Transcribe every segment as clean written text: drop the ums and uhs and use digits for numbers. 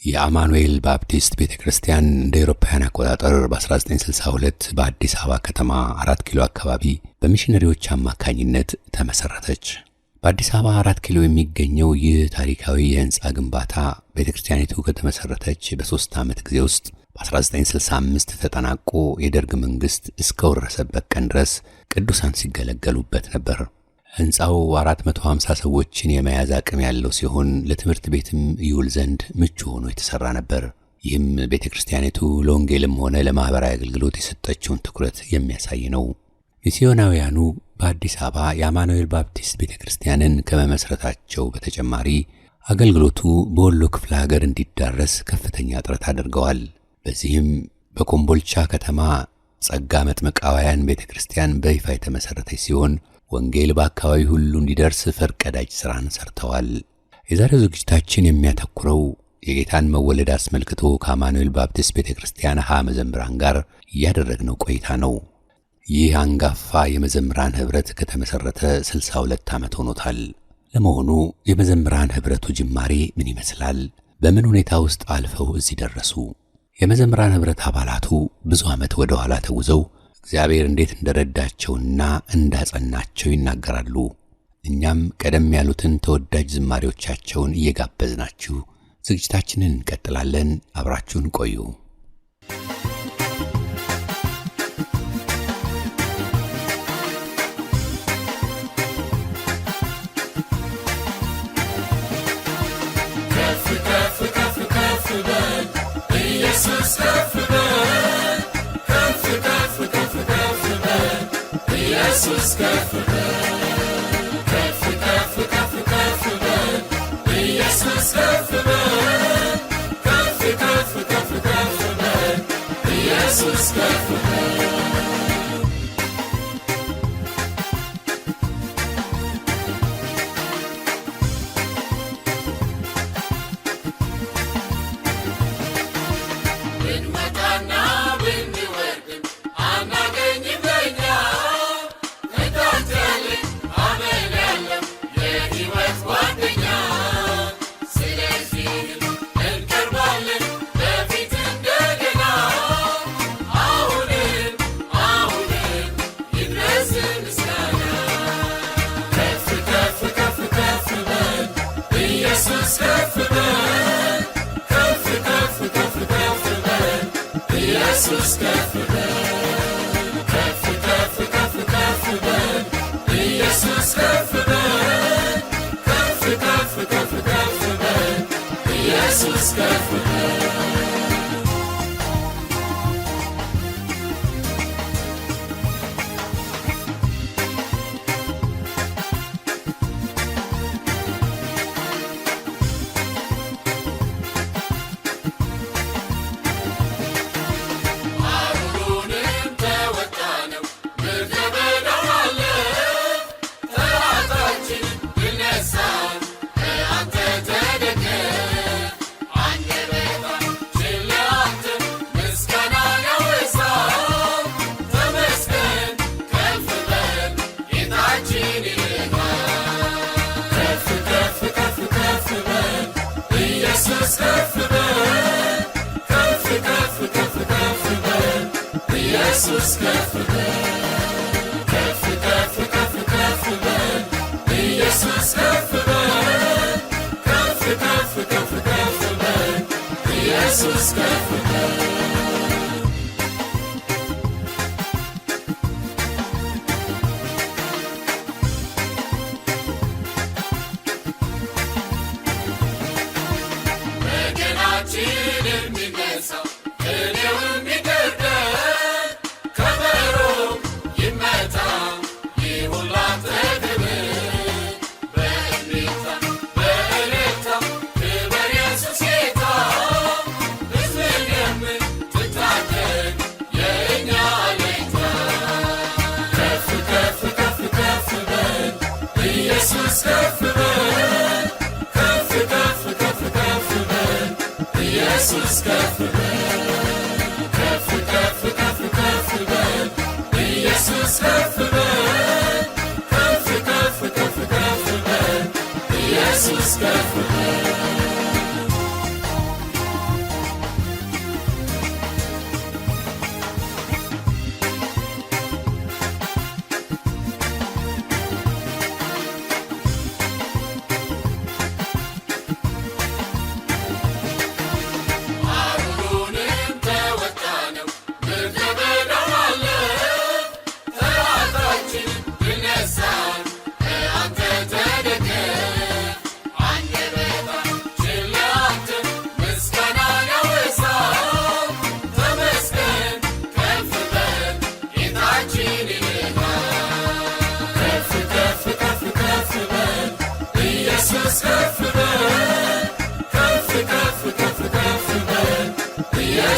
የአማኑኤል ባፕቲስት ቤተክርስቲያን እንደ አውሮፓውያን አቆጣጠር በ1962 በአዲስ አበባ ከተማ 4 ኪሎ አካባቢ በሚሽነሪዎች አማካኝነት ተመሰረተች። በአዲስ አበባ 4 ኪሎ የሚገኘው ይህ ታሪካዊ የህንጻ ግንባታ ቤተክርስቲያኒቱ ከተመሰረተች በ3 ዓመት ጊዜ ውስጥ በ1965 ተጠናቆ የደርግ መንግስት እስከወረሰበት ቀን ድረስ ቅዱሳን ሲገለገሉበት ነበር። ህንጻው 450 ሰዎችን የመያዝ አቅም ያለው ሲሆን ለትምህርት ቤትም ይውል ዘንድ ምቹ ሆኖ የተሰራ ነበር። ይህም ቤተክርስቲያኒቱ ለወንጌልም ሆነ ለማህበራዊ አገልግሎት የሰጠችውን ትኩረት የሚያሳይ ነው። ሚስዮናውያኑ በአዲስ አበባ የአማኑኤል ባፕቲስት ቤተክርስቲያንን ከመመስረታቸው በተጨማሪ አገልግሎቱ በወሎ ክፍለ ሀገር እንዲዳረስ ከፍተኛ ጥረት አድርገዋል። በዚህም በኮምቦልቻ ከተማ ጸጋ መጥምቃውያን ቤተክርስቲያን በይፋ የተመሰረተች ሲሆን ወንጌል በአካባቢው ሁሉ እንዲደርስ ፈርቀዳጅ ሥራን ሰርተዋል። የዛሬው ዝግጅታችን የሚያተኩረው የጌታን መወለድ አስመልክቶ ከአማኑኤል ባፕቲስት ቤተክርስቲያን መዘምራን ጋር ያደረግነው ቆይታ ነው። ይህ አንጋፋ የመዘምራን ህብረት ከተመሰረተ 62 ዓመት ሆኖታል። ለመሆኑ የመዘምራን ህብረቱ ጅማሬ ምን ይመስላል? በምን ሁኔታ ውስጥ አልፈው እዚህ ደረሱ? የመዘምራን ህብረት አባላቱ ብዙ ዓመት ወደ ኋላ ተጉዘው እግዚአብሔር እንዴት እንደረዳቸውና እንዳጸናቸው ይናገራሉ። እኛም ቀደም ያሉትን ተወዳጅ ዝማሬዎቻቸውን እየጋበዝናችሁ ዝግጅታችንን እንቀጥላለን። አብራችሁን ቆዩ። ኢየሱስ ከፍ በል ከፍ ከፍ ከፍ ከፍ በል ኢየሱስ ከፍ በል ከፍ ከፍ ከፍ ከፍ በል ኢየሱስ ከፍ በል ከፍ ከፍ ከፍ ከፍ በል ኢየሱስ ከፍ በል ኢየሱስ ከፍ በል ከፍ ከፍ ከፍ ከፍ በል ኢየሱስ ከፍ በል ከፍ ከፍ ከፍ ከፍ በል ኢየሱስ ከፍ በል ከፍ ከፍ ከፍ ከፍ በል ኢየሱስ ከፍ በል ኢየሱስ ከፍ በል ከፍ ከፍ ከፍ ከፍ በል ኢየሱስ ከፍ በል ከፍ ከፍ ከፍ ከፍ በል ኢየሱስ ከፍ በል ከፍ ከፍ ከፍ ከፍ በል ኢየሱስ ከፍ በል የሚነሳው እኔው የሚደርደር ከበሮ ይመታ ይሁን ላንተ ክብር በእምቢልታ በእልልታ ክበር ኢየሱስ ጌታ ሕዝብን የምትረዳ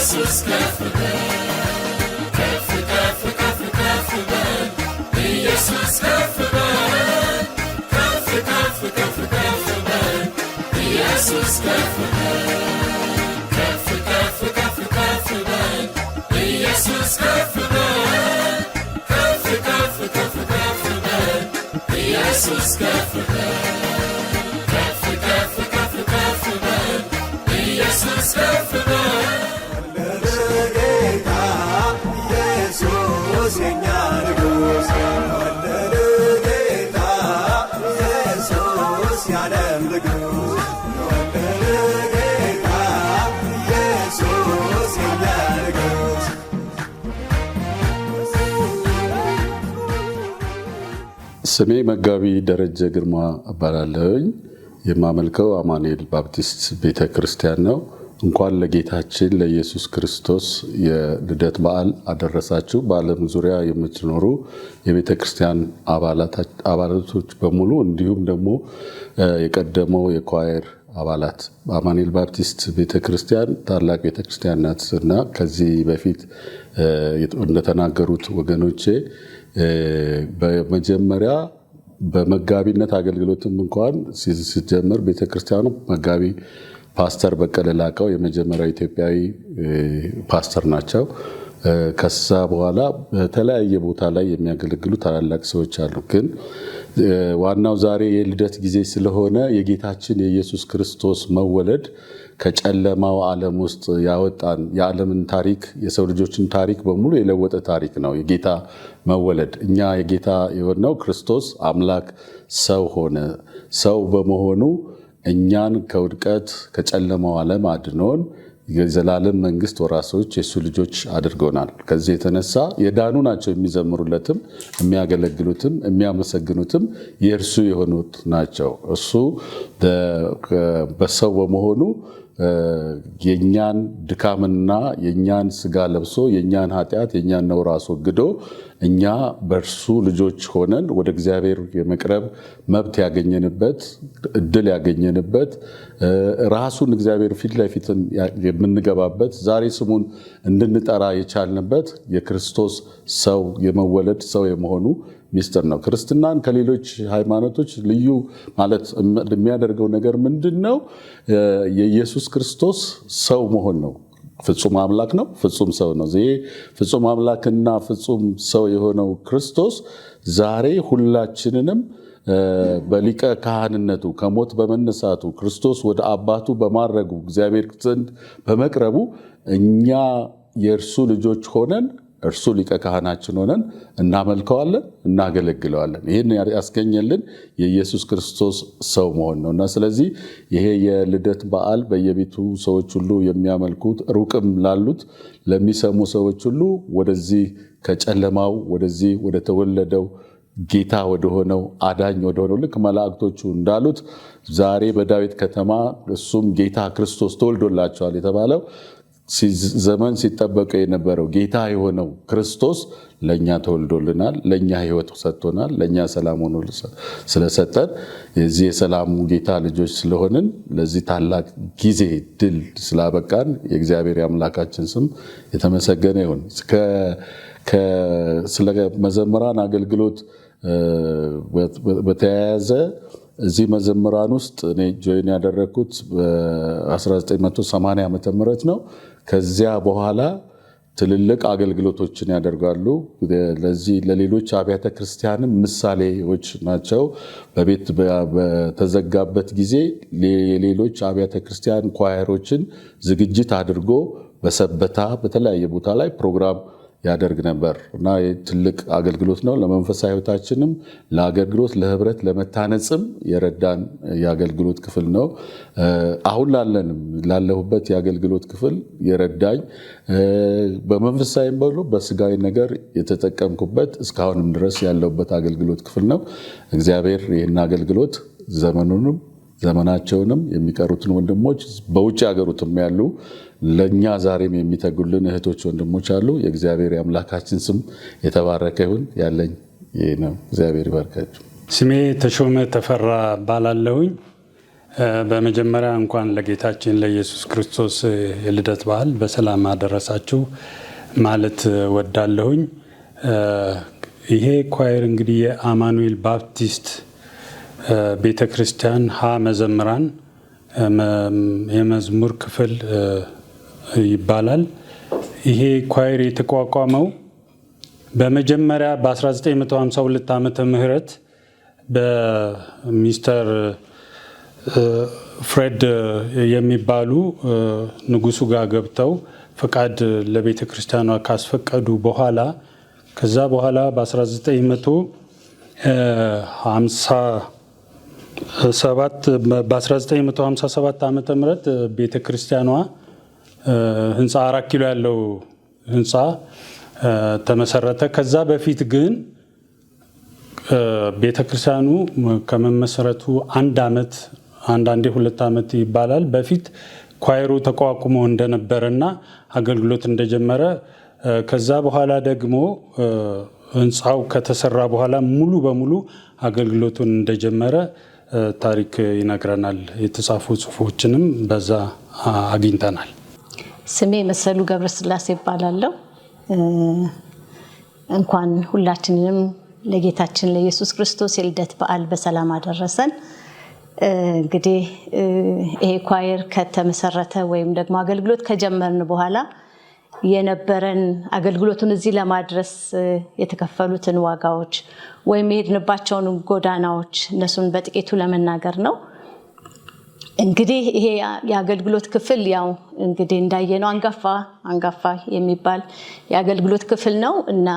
ኢየሱስ ከፍ በል ከፍ ከፍ ከፍ ከፍ በል ኢየሱስ ከፍ በል ከፍ ከፍ ከፍ ከፍ በል ኢየሱስ ከፍ በል ከፍ ከፍ ከፍ ከፍ በል ኢየሱስ ከፍ በል ከፍ ከፍ ከፍ ከፍ በል ኢየሱስ ከፍ በል ከፍ ከፍ ከፍ ከፍ በል ኢየሱስ ከፍ በል ጌታ ኢየሱስ የኛ ንጉሥ ወደደ ጌታ ኢየሱስ ያለም ንጉሥ ወደደ ጌታ ኢየሱስ የኛ ንጉሥ ስሜ መጋቢ ደረጀ ግርማ እባላለሁኝ። የማመልከው አማኑኤል ባፕቲስት ቤተክርስቲያን ነው። እንኳን ለጌታችን ለኢየሱስ ክርስቶስ የልደት በዓል አደረሳችሁ። በዓለም ዙሪያ የምትኖሩ የቤተክርስቲያን አባላቶች በሙሉ እንዲሁም ደግሞ የቀደመው የኳየር አባላት አማኑኤል ባፕቲስት ቤተክርስቲያን ታላቅ ቤተክርስቲያን ናትና ከዚህ በፊት እንደተናገሩት ወገኖቼ በመጀመሪያ በመጋቢነት አገልግሎትም እንኳን ሲጀምር ቤተክርስቲያኑ መጋቢ ፓስተር በቀለ ላቀው የመጀመሪያው ኢትዮጵያዊ ፓስተር ናቸው። ከዛ በኋላ በተለያየ ቦታ ላይ የሚያገለግሉ ታላላቅ ሰዎች አሉ። ግን ዋናው ዛሬ የልደት ጊዜ ስለሆነ የጌታችን የኢየሱስ ክርስቶስ መወለድ ከጨለማው ዓለም ውስጥ ያወጣን የዓለምን ታሪክ የሰው ልጆችን ታሪክ በሙሉ የለወጠ ታሪክ ነው የጌታ መወለድ። እኛ የጌታ የሆነው ክርስቶስ አምላክ ሰው ሆነ። ሰው በመሆኑ እኛን ከውድቀት ከጨለማው ዓለም አድኖን የዘላለም መንግስት ወራሾች የሱ ልጆች አድርጎናል። ከዚህ የተነሳ የዳኑ ናቸው የሚዘምሩለትም የሚያገለግሉትም የሚያመሰግኑትም የእርሱ የሆኑት ናቸው። እሱ በሰው በመሆኑ የኛን ድካምና የኛን ስጋ ለብሶ የኛን ኃጢአት የኛን ነውር አስወግዶ እኛ በእርሱ ልጆች ሆነን ወደ እግዚአብሔር የመቅረብ መብት ያገኘንበት እድል ያገኘንበት ራሱን እግዚአብሔር ፊት ለፊት የምንገባበት ዛሬ ስሙን እንድንጠራ የቻልንበት የክርስቶስ ሰው የመወለድ ሰው የመሆኑ ሚስጥር ነው። ክርስትናን ከሌሎች ሃይማኖቶች ልዩ ማለት የሚያደርገው ነገር ምንድነው? የኢየሱስ ክርስቶስ ሰው መሆን ነው። ፍጹም አምላክ ነው፣ ፍጹም ሰው ነው። ይሄ ፍጹም አምላክና ፍጹም ሰው የሆነው ክርስቶስ ዛሬ ሁላችንንም በሊቀ ካህንነቱ ከሞት በመነሳቱ ክርስቶስ ወደ አባቱ በማረጉ እግዚአብሔር ዘንድ በመቅረቡ እኛ የእርሱ ልጆች ሆነን እርሱ ሊቀ ካህናችን ሆነን እናመልከዋለን፣ እናገለግለዋለን። ይህን ያስገኘልን የኢየሱስ ክርስቶስ ሰው መሆን ነው እና ስለዚህ ይሄ የልደት በዓል በየቤቱ ሰዎች ሁሉ የሚያመልኩት ሩቅም ላሉት ለሚሰሙ ሰዎች ሁሉ ወደዚህ ከጨለማው ወደዚህ ወደ ተወለደው ጌታ ወደሆነው አዳኝ ወደሆነው ልክ መላእክቶቹ እንዳሉት ዛሬ በዳዊት ከተማ እሱም ጌታ ክርስቶስ ተወልዶላቸዋል የተባለው ዘመን ሲጠበቀው የነበረው ጌታ የሆነው ክርስቶስ ለኛ ተወልዶልናል፣ ለኛ ሕይወት ሰጥቶናል፣ ለኛ ሰላም ሆኖ ስለሰጠን የዚህ የሰላሙ ጌታ ልጆች ስለሆንን ለዚህ ታላቅ ጊዜ ድል ስላበቃን የእግዚአብሔር አምላካችን ስም የተመሰገነ ይሁን። ስለ መዘምራን አገልግሎት በተያያዘ እዚህ መዘምራን ውስጥ እኔ ጆይን ያደረኩት በ1980 ዓመተ ምህረት ነው። ከዚያ በኋላ ትልልቅ አገልግሎቶችን ያደርጋሉ። ለዚህ ለሌሎች አብያተ ክርስቲያንም ምሳሌዎች ናቸው። በቤት በተዘጋበት ጊዜ የሌሎች አብያተ ክርስቲያን ኳየሮችን ዝግጅት አድርጎ በሰበታ በተለያየ ቦታ ላይ ፕሮግራም ያደርግ ነበር እና ትልቅ አገልግሎት ነው። ለመንፈሳዊ ሕይወታችንም ለአገልግሎት ለህብረት ለመታነጽም የረዳን የአገልግሎት ክፍል ነው። አሁን ላለሁበት የአገልግሎት ክፍል የረዳኝ በመንፈሳዊም በሉ በስጋዊ ነገር የተጠቀምኩበት እስካሁንም ድረስ ያለሁበት አገልግሎት ክፍል ነው። እግዚአብሔር ይህን አገልግሎት ዘመኑንም ዘመናቸውንም የሚቀሩትን ወንድሞች በውጭ ሀገሩትም ያሉ ለኛ ዛሬም የሚተጉልን እህቶች ወንድሞች አሉ። የእግዚአብሔር አምላካችን ስም የተባረከ ይሁን። ያለኝ ይሄ ነው። እግዚአብሔር ይባርካችሁ። ስሜ ተሾመ ተፈራ ባላለሁኝ። በመጀመሪያ እንኳን ለጌታችን ለኢየሱስ ክርስቶስ የልደት በዓል በሰላም አደረሳችሁ ማለት ወዳለሁኝ። ይሄ ኳየር እንግዲህ የአማኑኤል ባፕቲስት ቤተክርስቲያን መዘምራን የመዝሙር ክፍል ይባላል። ይሄ ኳየር የተቋቋመው በመጀመሪያ በ1952 ዓመተ ምህረት በሚስተር ፍሬድ የሚባሉ ንጉሱ ጋር ገብተው ፈቃድ ለቤተ ክርስቲያኗ ካስፈቀዱ በኋላ ከዛ በኋላ በ1957 ዓመተ ምህረት ቤተ ክርስቲያኗ ህንፃ 4 ኪሎ ያለው ህንፃ ተመሰረተ። ከዛ በፊት ግን ቤተ ክርስቲያኑ ከመመሰረቱ 1 ዓመት አንዳንዴ 2 ዓመት ይባላል በፊት ኳየሩ ተቋቁሞ እንደነበረና አገልግሎት እንደጀመረ ከዛ በኋላ ደግሞ ህንፃው ከተሰራ በኋላ ሙሉ በሙሉ አገልግሎቱን እንደጀመረ ታሪክ ይነግረናል። የተጻፉ ጽሁፎችንም በዛ አግኝተናል። ስሜ መሰሉ ገብረስላሴ ይባላለሁ። እንኳን ሁላችንንም ለጌታችን ለኢየሱስ ክርስቶስ የልደት በዓል በሰላም አደረሰን። እንግዲህ ይሄ ኳየር ከተመሰረተ ወይም ደግሞ አገልግሎት ከጀመርን በኋላ የነበረን አገልግሎቱን እዚህ ለማድረስ የተከፈሉትን ዋጋዎች ወይም የሄድንባቸውን ጎዳናዎች እነሱን በጥቂቱ ለመናገር ነው። እንግዲህ ይሄ የአገልግሎት ክፍል ያው እንግዲህ እንዳየነው አንጋፋ የሚባል የአገልግሎት ክፍል ነው እና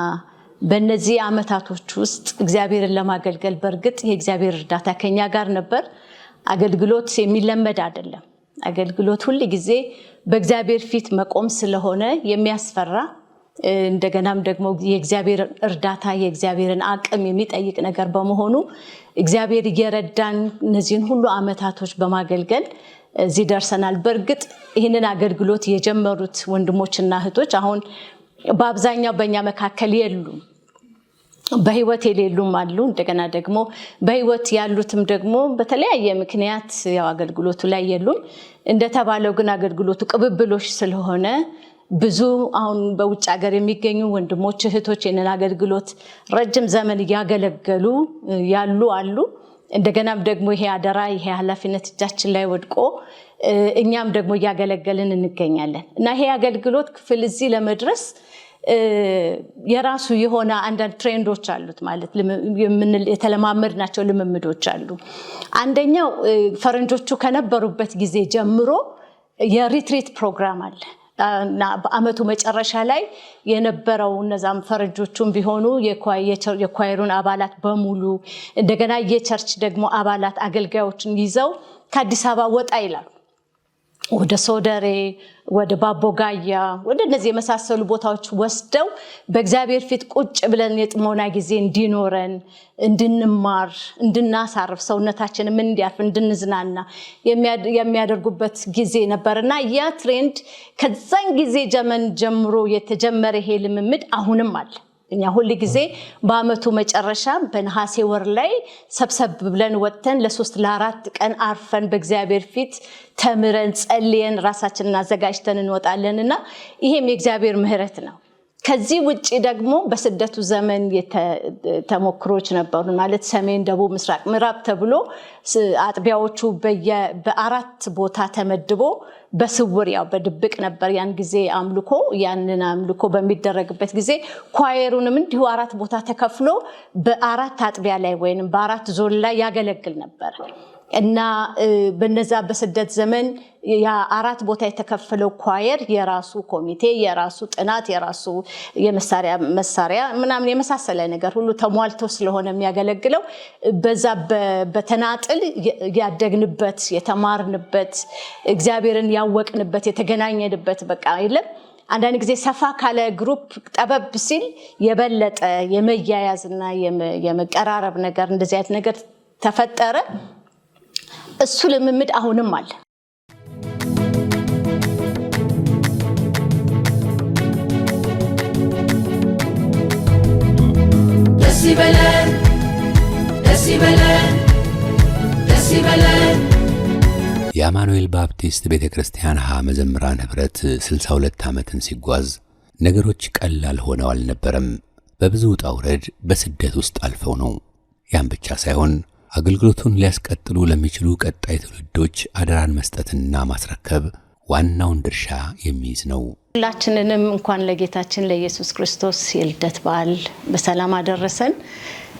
በእነዚህ አመታቶች ውስጥ እግዚአብሔርን ለማገልገል በእርግጥ የእግዚአብሔር እርዳታ ከኛ ጋር ነበር። አገልግሎት የሚለመድ አይደለም። አገልግሎት ሁሉ ጊዜ በእግዚአብሔር ፊት መቆም ስለሆነ የሚያስፈራ እንደገናም ደግሞ የእግዚአብሔር እርዳታ የእግዚአብሔርን አቅም የሚጠይቅ ነገር በመሆኑ እግዚአብሔር እየረዳን እነዚህን ሁሉ አመታቶች በማገልገል እዚህ ደርሰናል። በእርግጥ ይህንን አገልግሎት የጀመሩት ወንድሞችና እህቶች አሁን በአብዛኛው በእኛ መካከል የሉም። በህይወት የሌሉም አሉ። እንደገና ደግሞ በህይወት ያሉትም ደግሞ በተለያየ ምክንያት ያው አገልግሎቱ ላይ የሉም። እንደተባለው ግን አገልግሎቱ ቅብብሎሽ ስለሆነ ብዙ አሁን በውጭ ሀገር የሚገኙ ወንድሞች እህቶች የነን አገልግሎት ረጅም ዘመን ያገለገሉ ያሉ አሉ። እንደገናም ደግሞ ይሄ አደራ ይሄ ኃላፊነት እጃችን ላይ ወድቆ እኛም ደግሞ ያገለገልን እንገኛለን እና ይሄ አገልግሎት ክፍል እዚህ ለመድረስ የራሱ የሆነ አንዳንድ ትሬንዶች አሉት ማለት የተለማመድናቸው ልምምዶች አሉ። አንደኛው ፈረንጆቹ ከነበሩበት ጊዜ ጀምሮ የሪትሪት ፕሮግራም አለ እና በአመቱ መጨረሻ ላይ የነበረው እነዛም ፈረንጆቹም ቢሆኑ የኳየሩን አባላት በሙሉ እንደገና የቸርች ደግሞ አባላት አገልጋዮችን ይዘው ከአዲስ አበባ ወጣ ይላሉ ወደ ሶደሬ ወደ ባቦጋያ ወደ እነዚህ የመሳሰሉ ቦታዎች ወስደው በእግዚአብሔር ፊት ቁጭ ብለን የጥሞና ጊዜ እንዲኖረን እንድንማር እንድናሳርፍ ሰውነታችንን ምን እንዲያርፍ እንድንዝናና የሚያደርጉበት ጊዜ ነበርና ያ ትሬንድ ከዛን ጊዜ ጀምሮ የተጀመረ ይሄ ልምምድ አሁንም አለ። እኛ ሁሉ ጊዜ በአመቱ መጨረሻ በነሐሴ ወር ላይ ሰብሰብ ብለን ወጥተን ለ3 ለ4 ቀን አርፈን በእግዚአብሔር ፊት ተምረን ጸልየን ራሳችንን አዘጋጅተን እንወጣለንና ይሄም የእግዚአብሔር ምህረት ነው። ከዚህ ውጪ ደግሞ በስደቱ ዘመን የተሞክሮች ነበሩ ማለት ሰሜን፣ ደቡብ፣ ምስራቅ፣ ምዕራብ ተብሎ አጥቢያዎቹ በ4 ቦታ ተመድቦ በስውር ያው በድብቅ ነበር ያን ጊዜ አምልኮ። ያንን አምልኮ በሚደረግበት ጊዜ ኳየሩንም እንዲሁ 4 ቦታ ተከፍሎ በ4 አጥቢያ ላይ ወይንም በ4 ዞን ላይ ያገለግል ነበር እና በነዛ በስደት ዘመን ያ 4 ቦታ የተከፈለው ኳየር የራሱ ኮሚቴ የራሱ ጥናት የራሱ የመሳሪያ ምናምን የመሳሰለ ነገር ሁሉ ተሟልቶ ስለሆነ የሚያገለግለው በዛ በተናጥል ያደግንበት የተማርንበት እግዚአብሔርን ያወቅንበት የተገናኘንበት በቃ አይደለም። አንዳንድ ጊዜ ሰፋ ካለ ግሩፕ ጠበብ ሲል የበለጠ የመያያዝና የመቀራረብ ነገር እንደዚህ አይነት ነገር ተፈጠረ። እሱ ልምምድ አሁንም አለ። ደስ ይበለን ደስ ይበለን ደስ ይበለን የአማኑኤል ባፕቲስት ቤተክርስቲያን መዘምራን ህብረት 62 ዓመትን ሲጓዝ ነገሮች ቀላል ሆነው አልነበረም። በብዙ ውጣ ውረድ በስደት ውስጥ አልፈው ነው። ያን ብቻ ሳይሆን አገልግሎቱን ሊያስቀጥሉ ለሚችሉ ቀጣይ ትውልዶች አደራን መስጠትና ማስረከብ ዋናውን ድርሻ የሚይዝ ነው። ሁላችንንም እንኳን ለጌታችን ለኢየሱስ ክርስቶስ የልደት በዓል በሰላም አደረሰን።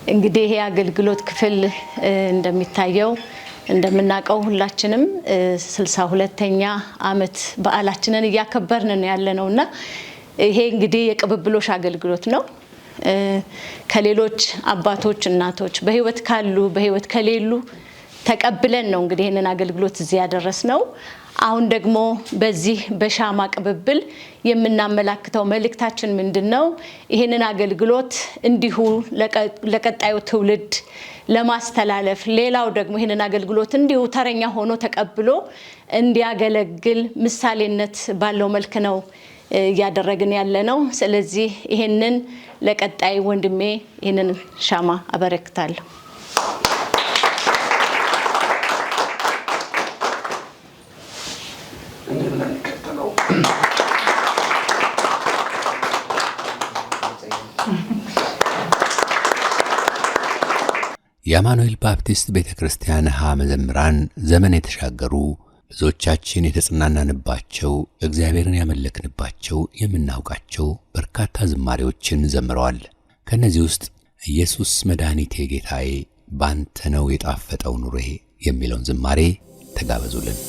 እንግዲህ ይሄ አገልግሎት ክፍል እንደሚታየው እንደምናቀው ሁላችንም 62ኛ ዓመት በዓላችንን እያከበርን ያለነውና ይሄ እንግዲህ የቅብብሎሽ አገልግሎት ነው። ከሌሎች አባቶች እናቶች በህይወት ካሉ በህይወት ከሌሉ ተቀብለን ነው እንግዲህ ይሄንን አገልግሎት እዚህ ያደረስነው። አሁን ደግሞ በዚህ በሻማ ቅብብል የምናመላክተው መልእክታችን ምንድነው? ይሄንን አገልግሎት እንዲሁ ለቀጣዩ ትውልድ ለማስተላለፍ፣ ሌላው ደግሞ ይሄንን አገልግሎት እንዲሁ ተረኛ ሆኖ ተቀብሎ እንዲያገለግል ምሳሌነት ባለው መልክ ነው ያደረግን ያለነው። ስለዚህ ይሄንን ለቀጣይ ወንድሜ ይሄንን ሻማ አበረክታለሁ። የአማኑኤል ባፕቲስት ቤተክርስቲያን መዘምራን ዘመን የተሻገሩ ብዙዎቻችን የተጽናናንባቸው እግዚአብሔርን ያመለክንባቸው የምናውቃቸው በርካታ ዝማሬዎችን ዘምረዋል። ከነዚህ ውስጥ ኢየሱስ መድኃኒቴ ጌታዬ ባንተ ነው የጣፈጠው ኑሮዬ የሚለውን ዝማሬ ተጋበዙልን።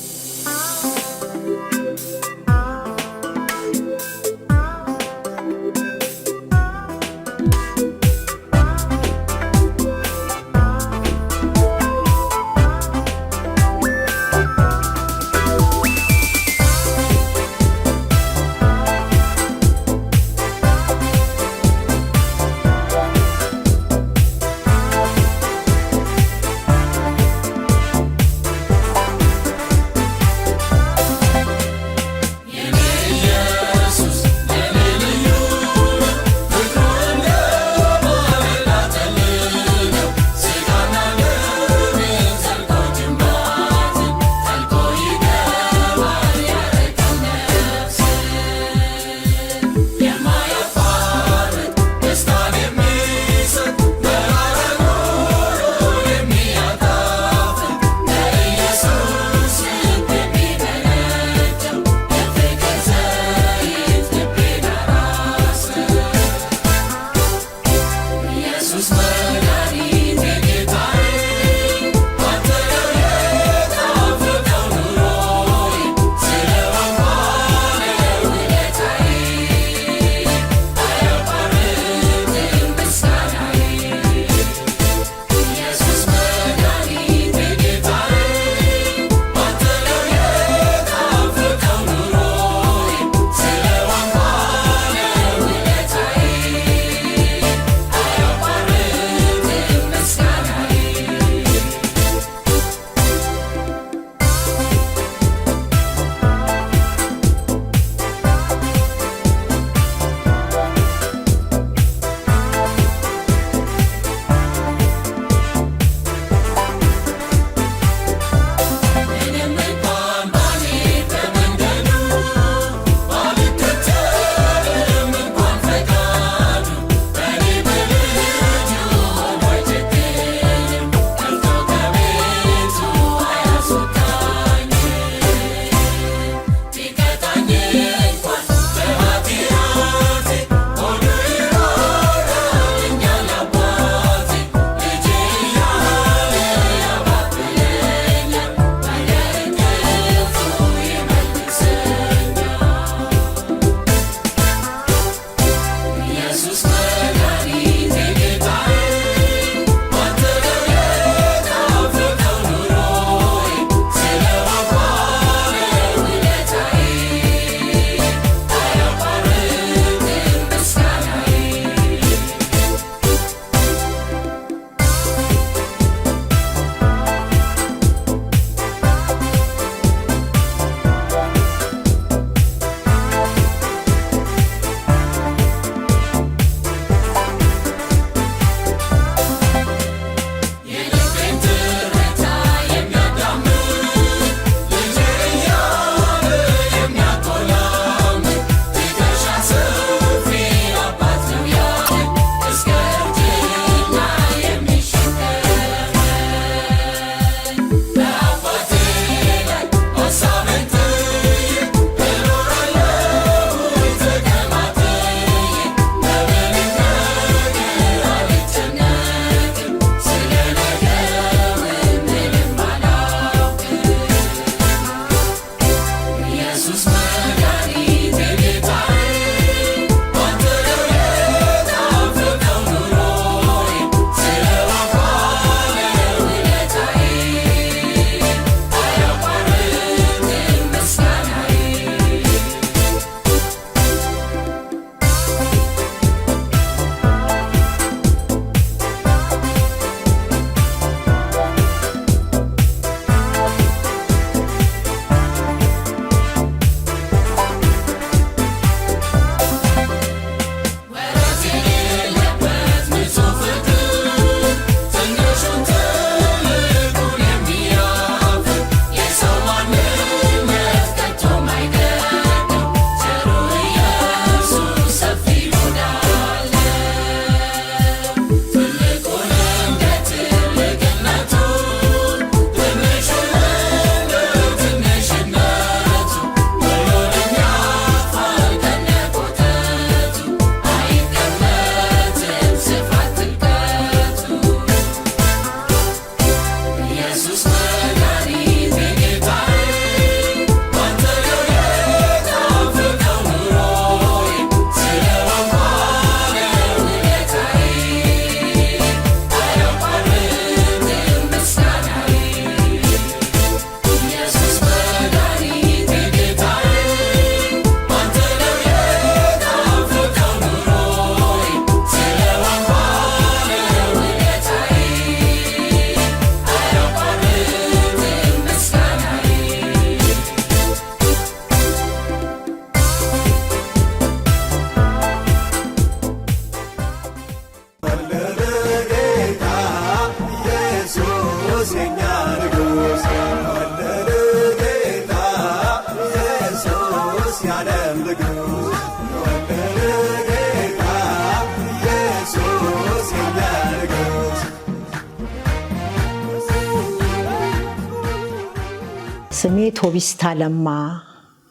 ስሜ ቶቢስታ ለማ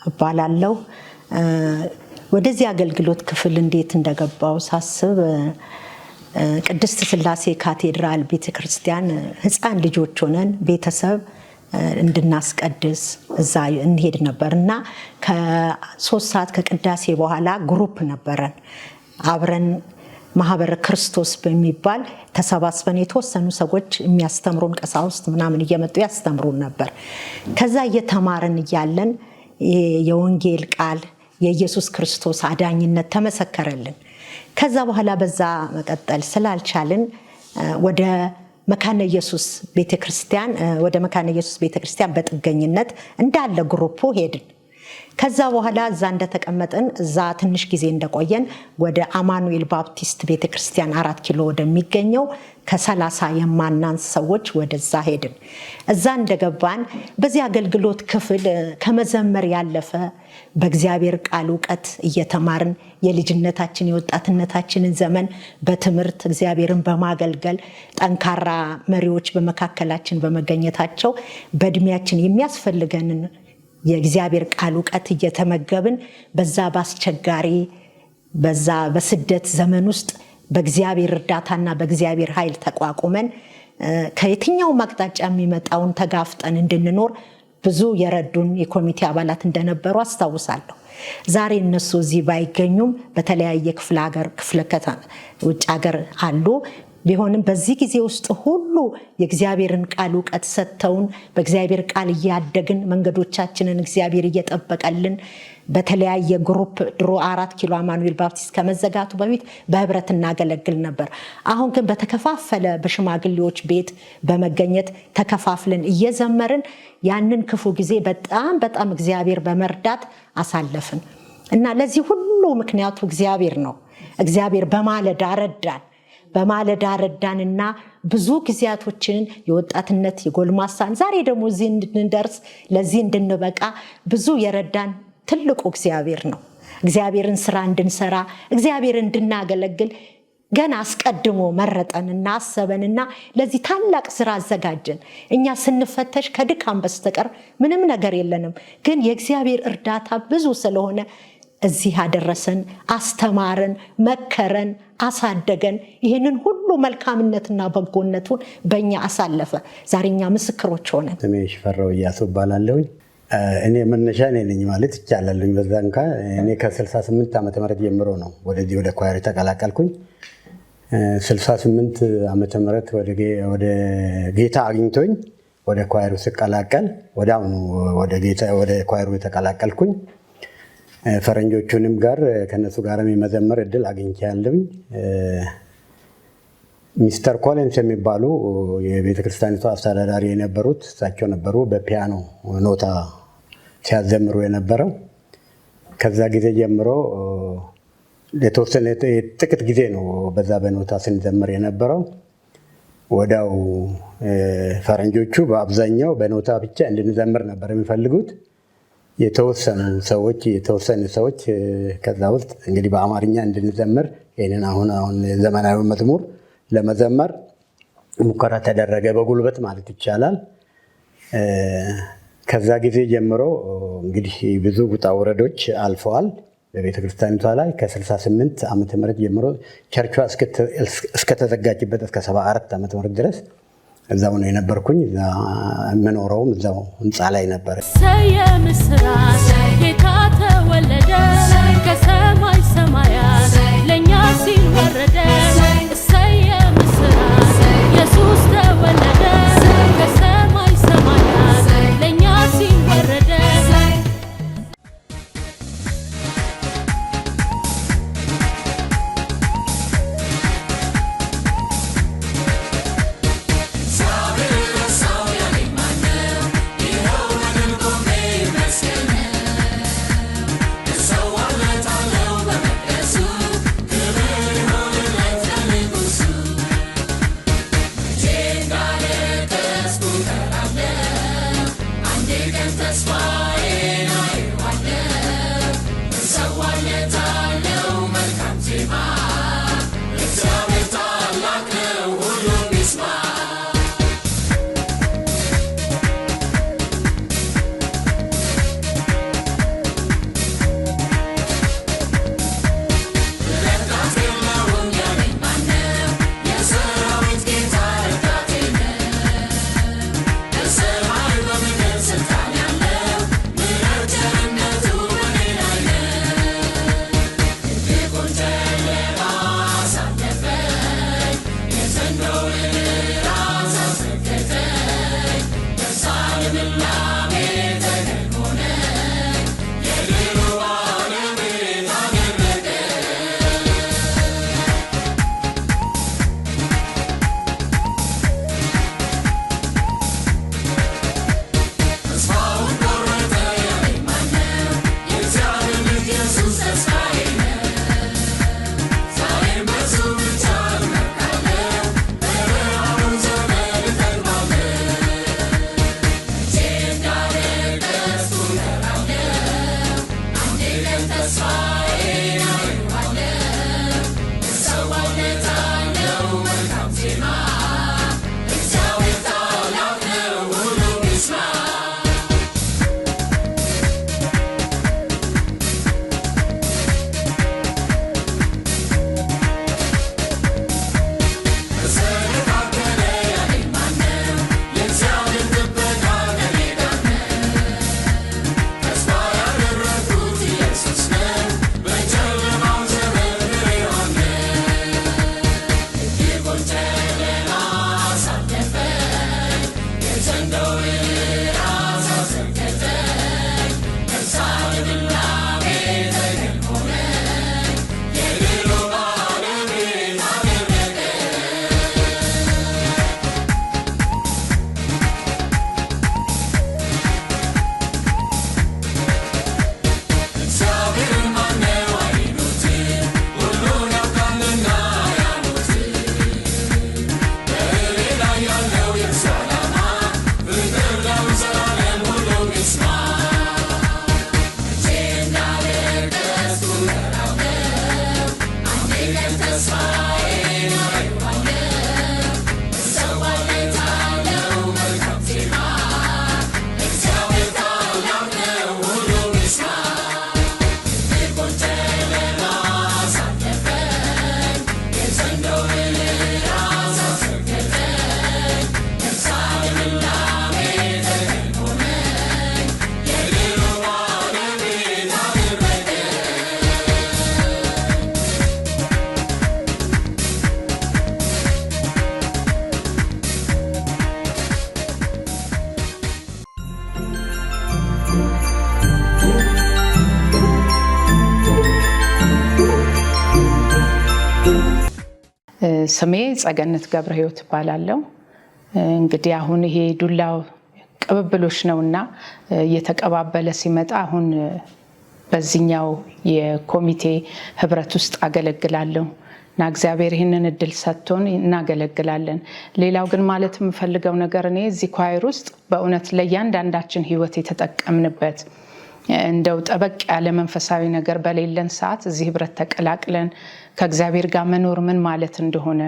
እባላለሁ። ወደዚህ አገልግሎት ክፍል እንዴት እንደገባው ሳስብ ቅድስት ስላሴ ካቴድራል ቤተክርስቲያን ህፃን ልጆች ሆነን ቤተሰብ እንድናስቀድስ እዛ እንሄድ ነበርና ከ3 ሰዓት ከቅዳሴ በኋላ ግሩፕ ነበረን አብረን ማህበረ ክርስቶስ በሚባል ተሰባስበን የተወሰኑ ሰዎች የሚያስተምሩን ቀሳውስት ምናምን እየመጡ ያስተምሩን ነበር። ከዛ እየተማረን እያለን የወንጌል ቃል የኢየሱስ ክርስቶስ አዳኝነት ተመሰከረልን። ከዛ በኋላ በዛ መቀጠል ስላልቻልን ወደ መካነ ኢየሱስ ቤተክርስቲያን በጥገኝነት እንዳለ ግሩፑ ሄድን። ከዛ በኋላ እዛ እንደተቀመጥን እዛ ትንሽ ጊዜ እንደቆየን ወደ አማኑኤል ባፕቲስት ቤተክርስቲያን 4 ኪሎ ወደሚገኘው ከ30 የማናንስ ሰዎች ወደዛ ሄድን። እዛ እንደገባን በዚህ አገልግሎት ክፍል ከመዘመር ያለፈ በእግዚአብሔር ቃል ዕውቀት እየተማርን የልጅነታችን የወጣትነታችንን ዘመን በትምህርት እግዚአብሔርን በማገልገል ጠንካራ መሪዎች በመካከላችን በመገኘታቸው በእድሜያችን የሚያስፈልገንን የእግዚአብሔር ቃል ዕውቀት እየተመገብን በዛ ባስቸጋሪ በዛ በስደት ዘመን ውስጥ በእግዚአብሔር እርዳታና በእግዚአብሔር ኃይል ተቋቁመን ከየትኛው አቅጣጫ የሚመጣውን ተጋፍጠን እንድንኖር ብዙ የረዱን የኮሚቴ አባላት እንደነበሩ አስታውሳለሁ። ዛሬ እነሱ እዚህ ባይገኙም በተለያየ ክፍለ ከተማ ውጭ ሀገር አሉ። ቢሆንም በዚህ ጊዜ ውስጥ ሁሉ የእግዚአብሔርን ቃል ዕውቀት ሰጥተውን በእግዚአብሔር ቃል እያደግን መንገዶቻችንን እግዚአብሔር እየጠበቀልን በተለያየ ግሩፕ ድሮ 4 ኪሎ አማኑኤል ባፕቲስት ከመዘጋቱ በፊት በህብረት እናገለግል ነበር። አሁን ግን በተከፋፈለ በሽማግሌዎች ቤት በመገኘት ተከፋፍለን እየዘመርን ያንን ክፉ ጊዜ በጣም እግዚአብሔር በመርዳት አሳለፍን እና ለዚህ ሁሉ ምክንያቱ እግዚአብሔር ነው። እግዚአብሔር በማለዳ ረዳንና ብዙ ጊዜያቶችን የወጣትነት የጎልማሳን ዛሬ ደግሞ እዚህ እንድንደርስ ለዚህ እንድንበቃ ብዙ የረዳን ትልቁ እግዚአብሔር ነው። እግዚአብሔርን ስራ እንድንሰራ እግዚአብሔርን እንድናገለግል ገና አስቀድሞ መረጠንና አሰበንና ለዚህ ታላቅ ስራ አዘጋጀን። እኛ ስንፈተሽ ከድካም በስተቀር ምንም ነገር የለንም፣ ግን የእግዚአብሔር እርዳታ ብዙ ስለሆነ እዚህ አደረሰን፣ አስተማረን፣ መከረን፣ አሳደገን። ይህንን ሁሉ መልካምነትና በጎነቱን በእኛ አሳለፈ። ዛሬኛ ምስክሮች ሆነን። ስሜ ሽፈራው እያሱ እባላለሁ። እኔ መነሻ ነኝ ማለት ይቻላል። በዛንካ እኔ ከ68 ዓመተ ምህረት ጀምሮ ነው ወደዚህ ወደ ኳየር ተቀላቀልኩኝ። 68 ዓመተ ምህረት ወደ ጌታ አግኝቶኝ ወደ ኳየሩ ስቀላቀል ወዳውኑ ወደ ኳየሩ ተቀላቀልኩኝ። ፈረንጆቹንም ጋር ከነሱ ጋርም የመዘመር እድል አግኝቻለሁኝ። ሚስተር ኮሊንስ የሚባሉ የቤተክርስቲያኒቱ አስተዳዳሪ የነበሩት እሳቸው ነበሩ በፒያኖ ኖታ ሲያዘምሩ የነበረው። ከዛ ጊዜ ጀምሮ ለተወሰነ ጥቂት ጊዜ ነው በዛ በኖታ ስንዘምር የነበረው። ወዳው ፈረንጆቹ በአብዛኛው በኖታ ብቻ እንድንዘምር ነበር የሚፈልጉት። የተወሰኑ ሰዎች ከዛ ውስጥ እንግዲህ በአማርኛ እንድንዘምር ይሄንን አሁን ዘመናዊ መዝሙር ለመዘመር ሙከራ ተደረገ፣ በጉልበት ማለት ይቻላል። ከዛ ጊዜ ጀምሮ እንግዲህ ብዙ ውጣ ውረዶች አልፈዋል በቤተክርስቲያኒቷ ላይ። ከ68 ዓመተ ምህረት ጀምሮ ቸርቿ እስከተዘጋጅበት እስከ 74 ዓመተ ምህረት ድረስ እዛው ነው የነበርኩኝ። እዛ የምኖረውም እዛው ህንፃ ላይ ነበር። የምስራች ጌታ ተወለደ ከሰማይ ሰማያት ለእኛ ሲል ወረደ። የምስራች ኢየሱስ ተወለደ ከሰማይ ሰማያት ለእኛ ሲል ወረደ። Let's go. ስሜ ጸገነት ገብረ ሕይወት እባላለሁ። እንግዲህ አሁን ይሄ ዱላው ቅብብሎች ነውና እየተቀባበለ ሲመጣ አሁን በዚህኛው የኮሚቴ ህብረት ውስጥ አገለግላለሁ እና እግዚአብሔር ይህንን እድል ሰጥቶን እናገለግላለን። ሌላው ግን ማለት የምፈልገው ነገር እኔ እዚህ ኳየር ውስጥ በእውነት ለእያንዳንዳችን ህይወት የተጠቀምንበት እንደው ጠበቅ ያለ መንፈሳዊ ነገር በሌለን ሰዓት እዚህ ህብረት ተቀላቅለን ከእግዚአብሔር ጋር መኖር ምን ማለት እንደሆነ፣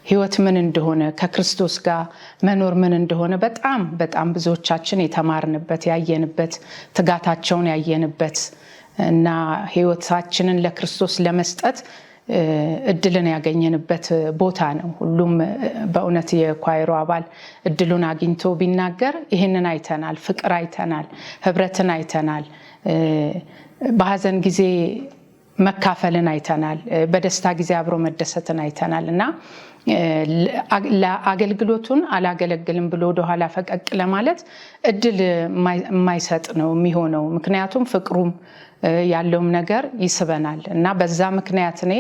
ህይወት ምን እንደሆነ፣ ከክርስቶስ ጋር መኖር ምን እንደሆነ በጣም በጣም ብዙዎቻችን የተማርንበት ያየንበት፣ ትጋታቸውን ያየንበት እና ህይወታችንን ለክርስቶስ ለመስጠት እድልን ያገኘንበት ቦታ ነው። ሁሉም በእውነት የኳየሩ አባል እድሉን አግኝቶ ቢናገር ይህንን አይተናል፣ ፍቅር አይተናል፣ ህብረትን አይተናል፣ በሀዘን ጊዜ መካፈልን አይተናል፣ በደስታ ጊዜ አብሮ መደሰትን አይተናል እና ለአገልግሎቱን አላገለግልም ብሎ ወደኋላ ፈቀቅ ለማለት እድል የማይሰጥ ነው የሚሆነው። ምክንያቱም ፍቅሩም ያለውም ነገር ይስበናል እና በዛ ምክንያት እኔ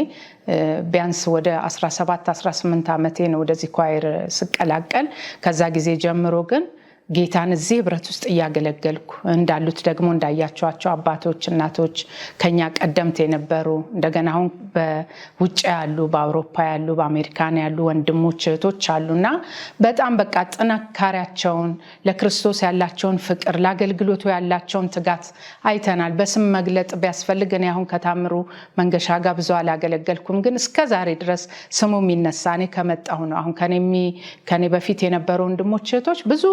ቢያንስ ወደ 17-18 ዓመቴ ነው ወደዚህ ኳየር ስቀላቀል። ከዛ ጊዜ ጀምሮ ግን ጌታን እዚህ ህብረት ውስጥ እያገለገልኩ እንዳሉት ደግሞ እንዳያቸዋቸው አባቶች፣ እናቶች ከኛ ቀደምት የነበሩ እንደገና አሁን በውጭ ያሉ፣ በአውሮፓ ያሉ፣ በአሜሪካን ያሉ ወንድሞች እህቶች አሉና በጣም በቃ ጥንካሬያቸውን፣ ለክርስቶስ ያላቸውን ፍቅር፣ ለአገልግሎቱ ያላቸውን ትጋት አይተናል። በስም መግለጥ ቢያስፈልግ እኔ አሁን ከታምሩ መንገሻ ጋር ብዙ አላገለገልኩም፣ ግን እስከ ዛሬ ድረስ ስሙ የሚነሳ እኔ ከመጣሁ ነው። አሁን ከኔ በፊት የነበሩ ወንድሞች እህቶች ብዙ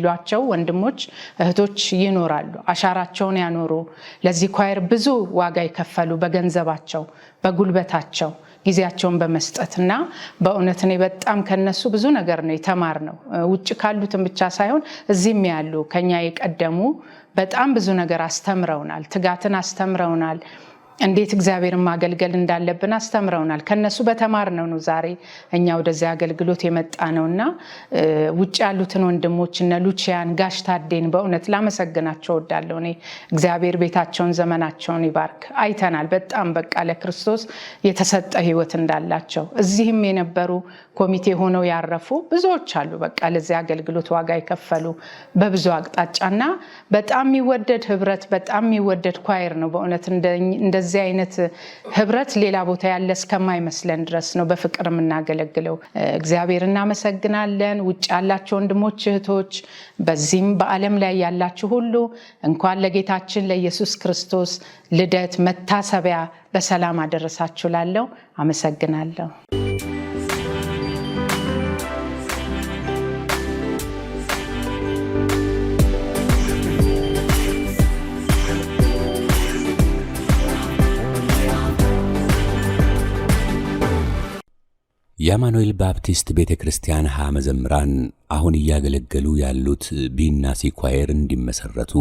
ሏቸው ወንድሞች እህቶች ይኖራሉ፣ አሻራቸውን ያኖሩ፣ ለዚህ ኳየር ብዙ ዋጋ የከፈሉ በገንዘባቸው፣ በጉልበታቸው፣ ጊዜያቸውን በመስጠትና በእውነት እኔ በጣም ከነሱ ብዙ ነገር ነው የተማርነው። ውጭ ካሉትም ብቻ ሳይሆን እዚህም ያሉ ከኛ የቀደሙ በጣም ብዙ ነገር አስተምረውናል፣ ትጋትን አስተምረውናል፣ እንዴት እግዚአብሔርን ማገልገል እንዳለብን አስተምረውናል። ከነሱ በተማርነው ነው ዛሬ እኛ ወደዚህ አገልግሎት የመጣ ነውና ውጭ ያሉትን ወንድሞች እነ ሉቺያን፣ ጋሽ ታዴን በእውነት ላመሰግናቸው እወዳለሁ። እኔ እግዚአብሔር ቤታቸውን ዘመናቸውን ይባርክ። አይተናል በጣም በቃ ለክርስቶስ የተሰጠ ህይወት እንዳላቸው። እዚህም የነበሩ ኮሚቴ ሆነው ያረፉ ብዙዎች አሉ። በቃ ለዚህ አገልግሎት ዋጋ የከፈሉ በብዙ አቅጣጫና በጣም የሚወደድ ህብረት፣ በጣም የሚወደድ ኳየር ነው በእውነት እንደዚህ አይነት ህብረት ሌላ ቦታ ያለ እስከማይመስለን ድረስ ነው በፍቅር የምናገለግለው። እግዚአብሔር እናመሰግናለን። ውጭ ያላችሁ ወንድሞች እህቶች፣ በዚህም በዓለም ላይ ያላችሁ ሁሉ እንኳን ለጌታችን ለኢየሱስ ክርስቶስ ልደት መታሰቢያ በሰላም አደረሳችሁ ላለው አመሰግናለሁ። የአማኑኤል ባፕቲስት ቤተክርስቲያን መዘምራን አሁን እያገለገሉ ያሉት ቢና ሲ ኳየር እንዲመሰረቱ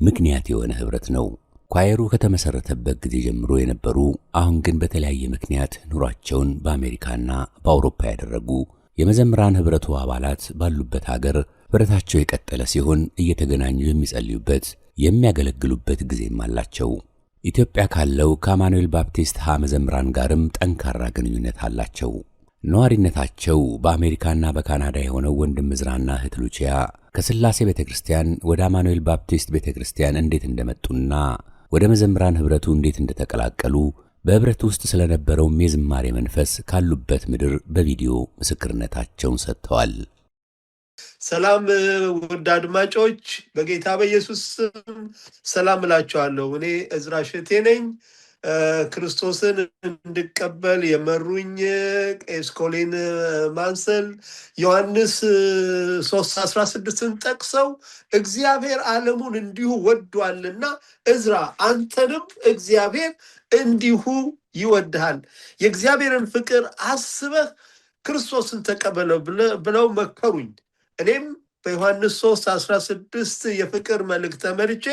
ምክንያት የሆነ ህብረት ነው። ኳየሩ ከተመሰረተበት ጊዜ ጀምሮ የነበሩ አሁን ግን በተለያየ ምክንያት ኑሯቸውን በአሜሪካና በአውሮፓ ያደረጉ የመዘምራን ህብረቱ አባላት ባሉበት ሀገር ህብረታቸው የቀጠለ ሲሆን እየተገናኙ የሚጸልዩበት የሚያገለግሉበት ጊዜም አላቸው። ኢትዮጵያ ካለው ከአማኑኤል ባፕቲስት መዘምራን ጋርም ጠንካራ ግንኙነት አላቸው። ነዋሪነታቸው በአሜሪካና በካናዳ የሆነው ወንድም ዝራና እህት ሉቺያ ከስላሴ ቤተክርስቲያን ወደ አማኑኤል ባፕቲስት ቤተክርስቲያን እንዴት እንደመጡና ወደ መዘምራን ህብረቱ እንዴት እንደተቀላቀሉ በህብረቱ ውስጥ ስለነበረው የዝማሬ መንፈስ ካሉበት ምድር በቪዲዮ ምስክርነታቸውን ሰጥተዋል። ሰላም ውድ አድማጮች፣ በጌታ በኢየሱስ ስም ሰላም እላችኋለሁ። እኔ እዝራ ሸቴ ነኝ። ክርስቶስን እንድቀበል የመሩኝ ቄስ ኮሊን ማንሰል ዮሐንስ 3:16ን ጠቅሰው እግዚአብሔር ዓለሙን እንዲሁ ወዷልና እዝራ አንተንም እግዚአብሔር እንዲሁ ይወድሃል፣ የእግዚአብሔርን ፍቅር አስበህ ክርስቶስን ተቀበለው ብለው መከሩኝ። እኔም በዮሐንስ 3:16 የፍቅር መልእክት ተመርጬ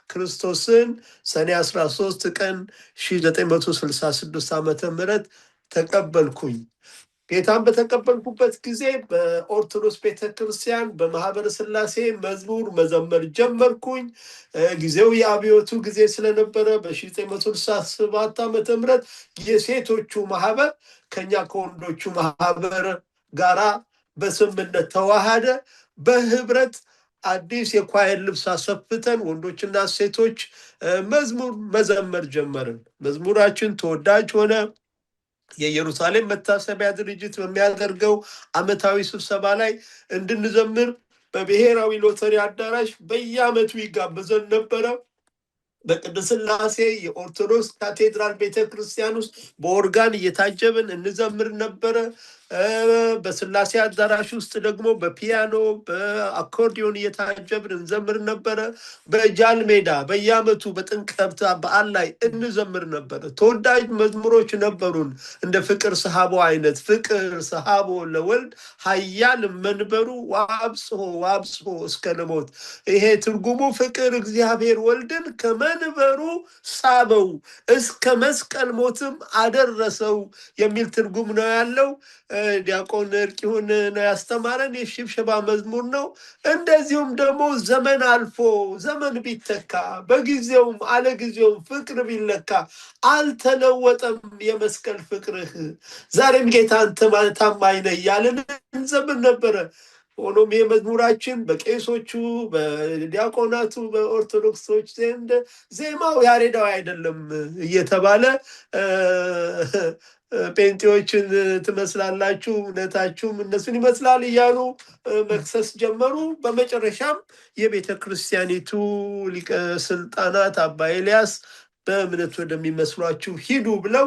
ክርስቶስን ሰኔ 13 ቀን 1966 ዓመተ ምህረት ተቀበልኩኝ። ጌታን በተቀበልኩበት ጊዜ በኦርቶዶክስ ቤተክርስቲያን በማህበረ ስላሴ መዝሙር መዘመር ጀመርኩኝ። ጊዜው የአብዮቱ ጊዜ ስለነበረ በ1967 ዓመተ ምህረት የሴቶቹ ማህበር ከኛ ከወንዶቹ ማህበር ጋራ በስምምነት ተዋሃደ። በህብረት አዲስ የኳየር ልብስ አሰፍተን ወንዶችና ሴቶች መዝሙር መዘመር ጀመርን። መዝሙራችን ተወዳጅ ሆነ። የኢየሩሳሌም መታሰቢያ ድርጅት በሚያደርገው ዓመታዊ ስብሰባ ላይ እንድንዘምር በብሔራዊ ሎተሪ አዳራሽ በየዓመቱ ይጋበዘን ነበረ። በቅድስት ሥላሴ የኦርቶዶክስ ካቴድራል ቤተክርስቲያን ውስጥ በኦርጋን እየታጀብን እንዘምር ነበረ። በስላሴ አዳራሽ ውስጥ ደግሞ በፒያኖ በአኮርዲዮን እየታጀብን እንዘምር ነበረ። በጃል ሜዳ በየዓመቱ በጥምቀት በዓል ላይ እንዘምር ነበረ። ተወዳጅ መዝሙሮች ነበሩን። እንደ ፍቅር ሰሃቦ አይነት ፍቅር ሰሃቦ ለወልድ ኃያል መንበሩ ዋብጽሖ ዋብጽሖ እስከ ለሞት። ይሄ ትርጉሙ ፍቅር እግዚአብሔር ወልድን ከመንበሩ ሳበው እስከ መስቀል ሞትም አደረሰው የሚል ትርጉም ነው ያለው። ዲያቆን እርቂሁን ነው ያስተማረን። የሽብሸባ መዝሙር ነው። እንደዚሁም ደግሞ ዘመን አልፎ ዘመን ቢተካ በጊዜውም አለጊዜውም ፍቅር ቢለካ አልተለወጠም የመስቀል ፍቅርህ፣ ዛሬም ጌታ አንተ ታማኝ ነህ እያልን እንዘምር ነበረ። ሆኖም ይህ መዝሙራችን በቄሶቹ በዲያቆናቱ በኦርቶዶክሶች ዘንድ ዜማው ያሬዳዊ አይደለም እየተባለ ጴንጤዎችን ትመስላላችሁ፣ እምነታችሁም እነሱን ይመስላል እያሉ መክሰስ ጀመሩ። በመጨረሻም የቤተ ክርስቲያኒቱ ሊቀ ስልጣናት አባ ኤልያስ በእምነት ወደሚመስሏችሁ ሂዱ ብለው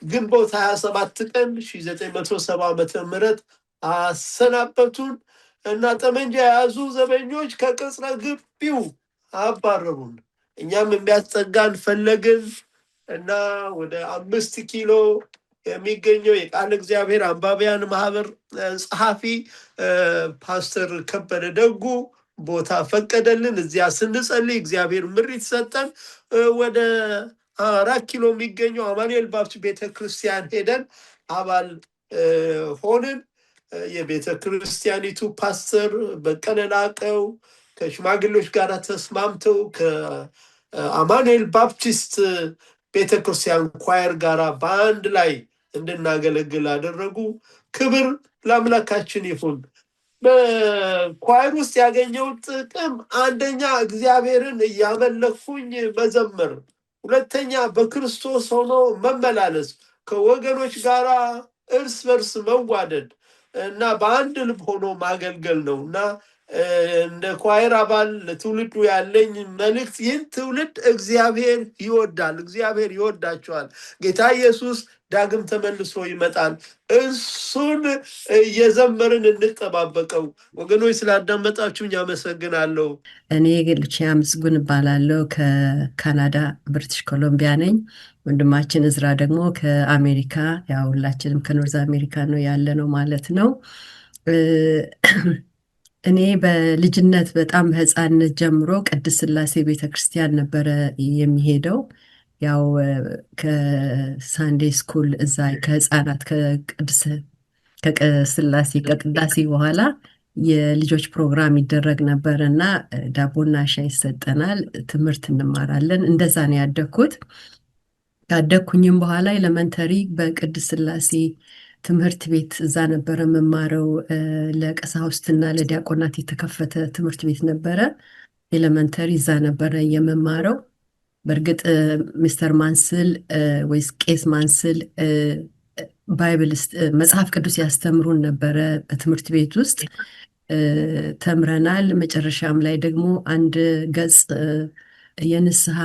ግንቦት 27 ቀን 1970 ዓመተ ምህረት አሰናበቱን እና ጠመንጃ የያዙ ዘበኞች ከቅጽረ ግቢው አባረሩን። እኛም የሚያስጠጋን ፈለግን እና ወደ 5 ኪሎ የሚገኘው የቃል እግዚአብሔር አንባቢያን ማህበር ጸሐፊ ፓስተር ከበደ ደጉ ቦታ ፈቀደልን። እዚያ ስንጸልይ እግዚአብሔር ምሪት ሰጠን። ወደ 4 ኪሎ የሚገኘው አማኑኤል ባፕቲስት ቤተክርስቲያን ሄደን አባል ሆንን። የቤተ ክርስቲያኒቱ ፓስተር በቀለ ላቀው ከሽማግሌዎች ጋር ተስማምተው ከአማኑኤል ባፕቲስት ቤተክርስቲያን ኳየር ጋር በአንድ ላይ እንድናገለግል አደረጉ። ክብር ለአምላካችን ይሁን። በኳየር ውስጥ ያገኘው ጥቅም አንደኛ እግዚአብሔርን እያመለኩኝ መዘመር፣ ሁለተኛ በክርስቶስ ሆኖ መመላለስ፣ ከወገኖች ጋር እርስ በርስ መዋደድ እና በአንድ ልብ ሆኖ ማገልገል ነው እና እንደ ኳየር አባል ለትውልዱ ያለኝ መልእክት ይህን ትውልድ እግዚአብሔር ይወዳል፣ እግዚአብሔር ይወዳቸዋል። ጌታ ኢየሱስ ዳግም ተመልሶ ይመጣል። እሱን እየዘመርን እንጠባበቀው። ወገኖች ስላዳመጣችሁኝ አመሰግናለሁ። እኔ ሉቺያ ምስጉን እባላለሁ። ከካናዳ ብሪቲሽ ኮሎምቢያ ነኝ። ወንድማችን እዝራ ደግሞ ከአሜሪካ፣ ያው ሁላችንም ከኖርዝ አሜሪካ ነው ያለ ነው ማለት ነው። እኔ በልጅነት በጣም በህፃንነት ጀምሮ ቅድስት ሥላሴ ቤተክርስቲያን ነበረ የሚሄደው። ያው ከሳንዴ ስኩል እዛ ከህፃናት ከስላሴ ከቅዳሴ በኋላ የልጆች ፕሮግራም ይደረግ ነበር እና ዳቦና ሻይ ይሰጠናል፣ ትምህርት እንማራለን። እንደዛ ነው ያደግኩት። ካደግኩኝም በኋላ ኤሌመንተሪ በቅድስት ሥላሴ ትምህርት ቤት እዛ ነበረ የምማረው። ለቀሳውስትና ለዲያቆናት የተከፈተ ትምህርት ቤት ነበረ። ኤሌመንተሪ እዛ ነበረ የምማረው። በእርግጥ ሚስተር ማንስል ወይስ ቄስ ማንስል ባይብል መጽሐፍ ቅዱስ ያስተምሩን ነበረ በትምህርት ቤት ውስጥ ተምረናል። መጨረሻም ላይ ደግሞ አንድ ገጽ የንስሐ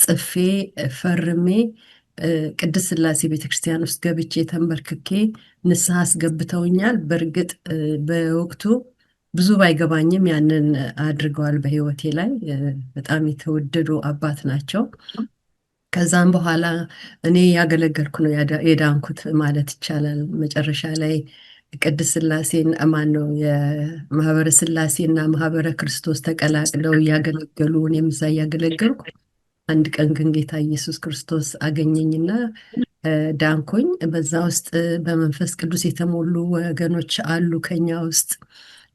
ጽፌ ፈርሜ ቅድስት ሥላሴ ቤተክርስቲያን ውስጥ ገብቼ ተንበርክኬ ንስሐ አስገብተውኛል። በእርግጥ በወቅቱ ብዙ ባይገባኝም ያንን አድርገዋል በህይወቴ ላይ። በጣም የተወደዱ አባት ናቸው። ከዛም በኋላ እኔ ያገለገልኩ ነው የዳንኩት ማለት ይቻላል። መጨረሻ ላይ ቅድስት ሥላሴን ነው የማህበረ ሥላሴና ማህበረ ክርስቶስ ተቀላቅለው እያገለገሉ እኔም እዛ እያገለገልኩ፣ አንድ ቀን ግን ጌታ ኢየሱስ ክርስቶስ አገኘኝና ዳንኩኝ። በዛ ውስጥ በመንፈስ ቅዱስ የተሞሉ ወገኖች አሉ ከኛ ውስጥ።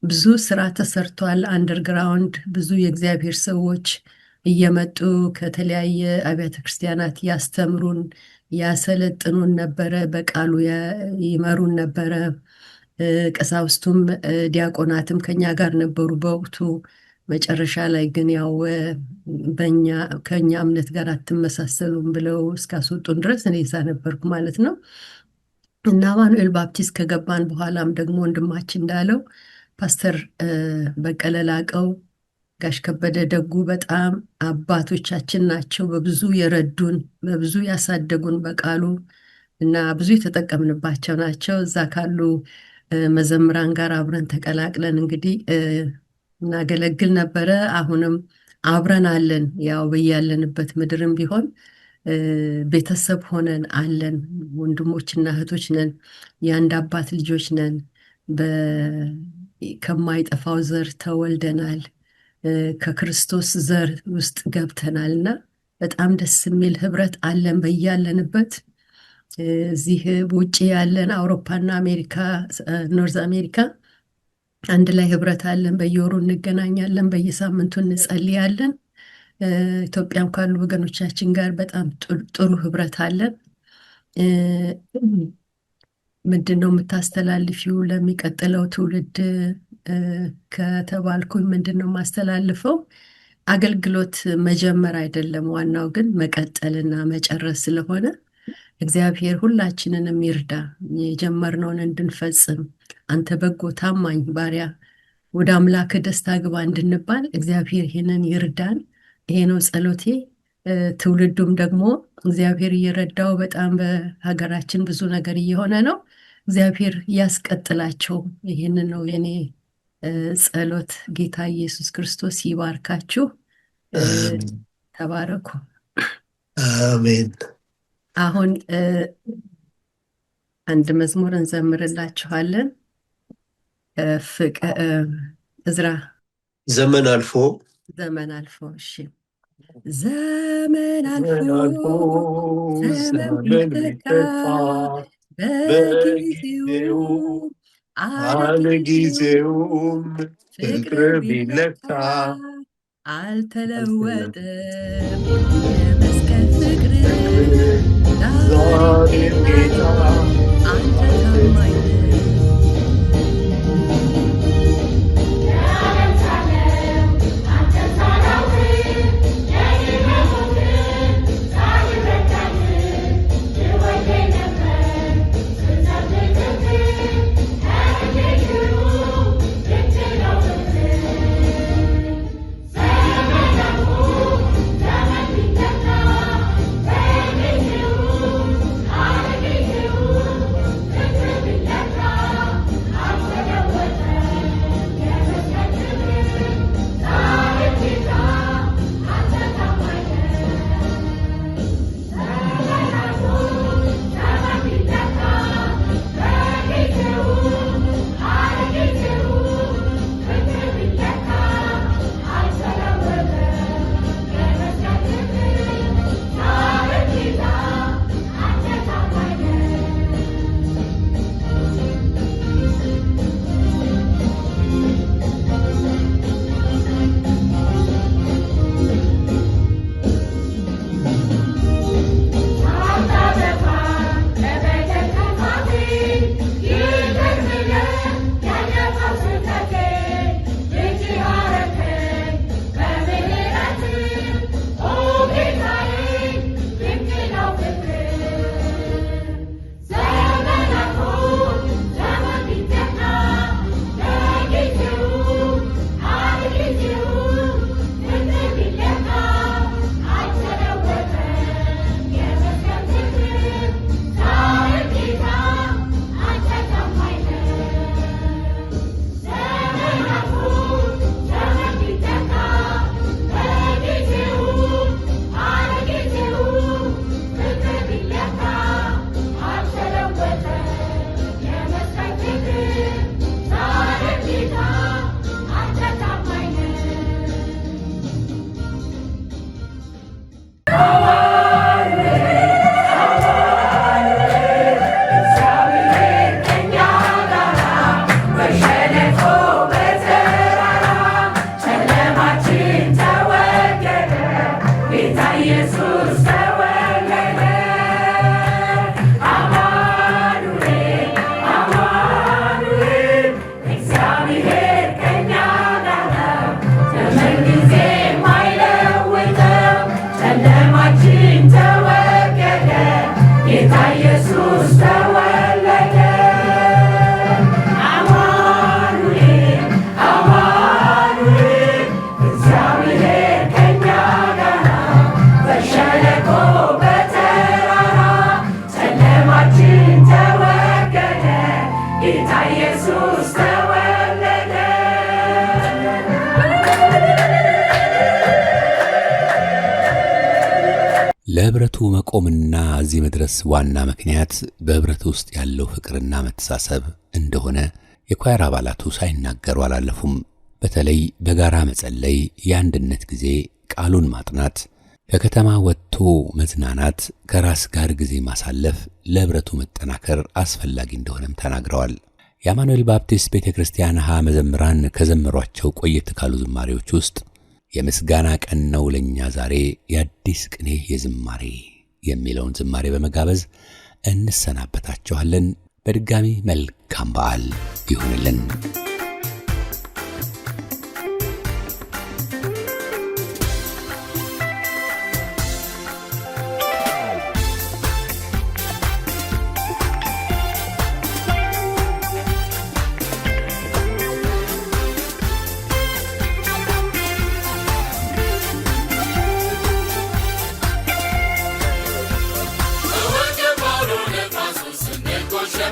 ብዙ ስራ ተሰርቷል። አንደርግራውንድ ብዙ የእግዚአብሔር ሰዎች እየመጡ ከተለያየ አብያተ ክርስቲያናት ያስተምሩን ያሰለጥኑን ነበረ። በቃሉ ይመሩን ነበረ። ቀሳውስቱም ዲያቆናትም ከኛ ጋር ነበሩ በወቅቱ። መጨረሻ ላይ ግን ያው ከኛ እምነት ጋር አትመሳሰሉም ብለው እስካስወጡን ድረስ እኔ እዛ ነበርኩ ማለት ነው። እና አማኑኤል ባፕቲስት ከገባን በኋላም ደግሞ ወንድማችን እንዳለው ፓስተር በቀለ ላቀው፣ ጋሽ ከበደ ደጉ በጣም አባቶቻችን ናቸው። በብዙ የረዱን፣ በብዙ ያሳደጉን በቃሉ እና ብዙ የተጠቀምንባቸው ናቸው። እዛ ካሉ መዘምራን ጋር አብረን ተቀላቅለን እንግዲህ እናገለግል ነበረ። አሁንም አብረን አለን። ያው በያለንበት ምድርም ቢሆን ቤተሰብ ሆነን አለን። ወንድሞችና እህቶች ነን። የአንድ አባት ልጆች ነን። ከማይጠፋው ዘር ተወልደናል። ከክርስቶስ ዘር ውስጥ ገብተናል እና በጣም ደስ የሚል ህብረት አለን በያለንበት። እዚህ ውጭ ያለን አውሮፓና አሜሪካ፣ ኖርዝ አሜሪካ አንድ ላይ ህብረት አለን። በየወሩ እንገናኛለን፣ በየሳምንቱ እንጸልያለን። ኢትዮጵያም ካሉ ወገኖቻችን ጋር በጣም ጥሩ ህብረት አለን። ምንድነው የምታስተላልፊው ለሚቀጥለው ትውልድ ከተባልኩኝ ምንድነው ማስተላልፈው? አገልግሎት መጀመር አይደለም፣ ዋናው ግን መቀጠልና መጨረስ ስለሆነ እግዚአብሔር ሁላችንንም ይርዳ፣ የጀመርነውን እንድንፈጽም። አንተ በጎ ታማኝ ባሪያ ወደ አምላክ ደስታ ግባ እንድንባል እግዚአብሔር ይህንን ይርዳን። ይሄ ነው ጸሎቴ። ትውልዱም ደግሞ እግዚአብሔር እየረዳው በጣም በሀገራችን ብዙ ነገር እየሆነ ነው። እግዚአብሔር ያስቀጥላቸው። ይህንን ነው የኔ ጸሎት። ጌታ ኢየሱስ ክርስቶስ ይባርካችሁ። ተባረኩ። አሜን። አሁን አንድ መዝሙር እንዘምርላችኋለን። እዝራ ዘመን አልፎ ዘመን አልፎ። እሺ ዘመን አልፎ ዘመን ቢተካ በጊዜው አለጊዜውም ፍቅር ቢለካ አልተለወጠም የመስቀል ፍቅር። ዛሬም ጌታ አንተ ታማኝ ነህ። Hallelujah. ለህብረቱ መቆምና እዚህ መድረስ ዋና ምክንያት በህብረቱ ውስጥ ያለው ፍቅርና መተሳሰብ እንደሆነ የኳየር አባላቱ ሳይናገሩ አላለፉም። በተለይ በጋራ መጸለይ፣ የአንድነት ጊዜ፣ ቃሉን ማጥናት፣ ከከተማ ወጥቶ መዝናናት፣ ከራስ ጋር ጊዜ ማሳለፍ ለህብረቱ መጠናከር አስፈላጊ እንደሆነም ተናግረዋል። የአማኑኤል ባፕቲስት ቤተክርስቲያን መዘምራን ከዘመሯቸው ቆየት ካሉ ዝማሬዎች ውስጥ የምስጋና ቀን ነው ለኛ ዛሬ የአዲስ ቅኔ የዝማሬ የሚለውን ዝማሬ በመጋበዝ እንሰናበታችኋለን። በድጋሚ መልካም በዓል ይሁንልን።